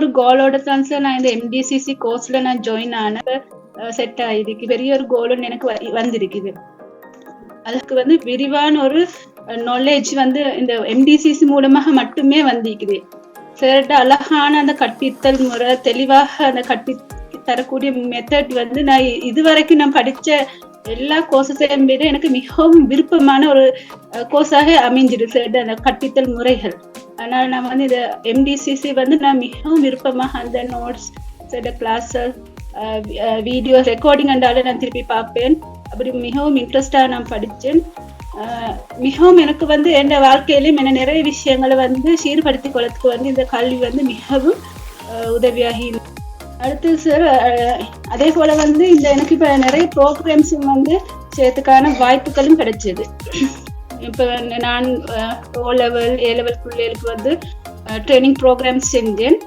ஒரு கோலோட தான் சார் நான் இந்த MDCC கோர்ஸ்ல நான் ஜாயின் ஆன செட் ஆயிருக்கு. பெரிய ஒரு கோல் எனக்கு வந்திருக்குது. அதுக்கு வந்து விரிவான ஒரு நாலேஜ் வந்து இந்த MDCC மூலமாக மட்டுமே வந்திருக்குது. சார்ட்ட அழகான அந்த கற்பித்தல் முறை, தெளிவாக அந்த தரக்கூடிய மெத்தட் வந்து நான் இதுவரைக்கும் நான் படிச்ச எல்லா கோர்சஸையும் விட எனக்கு மிகவும் விருப்பமான ஒரு கோர்ஸாக அமைஞ்சிருக்கு சார் அந்த கற்பித்தல் முறைகள். அதனால நான் வந்து இந்த MDCC வந்து நான் மிகவும் விருப்பமாக அந்த நோட்ஸ், சில கிளாஸஸ், வீடியோ ரெக்கார்டிங் என்றாலும் நான் திருப்பி பார்ப்பேன். அப்படி மிகவும் இன்ட்ரெஸ்டாக நான் படித்தேன். மிகவும் எனக்கு வந்து என் வாழ்க்கையிலும் என்ன நிறைய விஷயங்களை வந்து சீர்படுத்திக் கொள்ளத்துக்கு வந்து இந்த கல்வி வந்து மிகவும் உதவியாகி. அடுத்து சார் அதே போல வந்து இந்த எனக்கு இப்போ நிறைய ப்ரோக்ராம்ஸும் வந்து சேர்த்துக்கான வாய்ப்புகளும் கிடைச்சது. இப்போ நான் O level A level பிள்ளைகளுக்கு வந்து ட்ரைனிங் ப்ரோக்ராம்ஸ் செஞ்சேன்.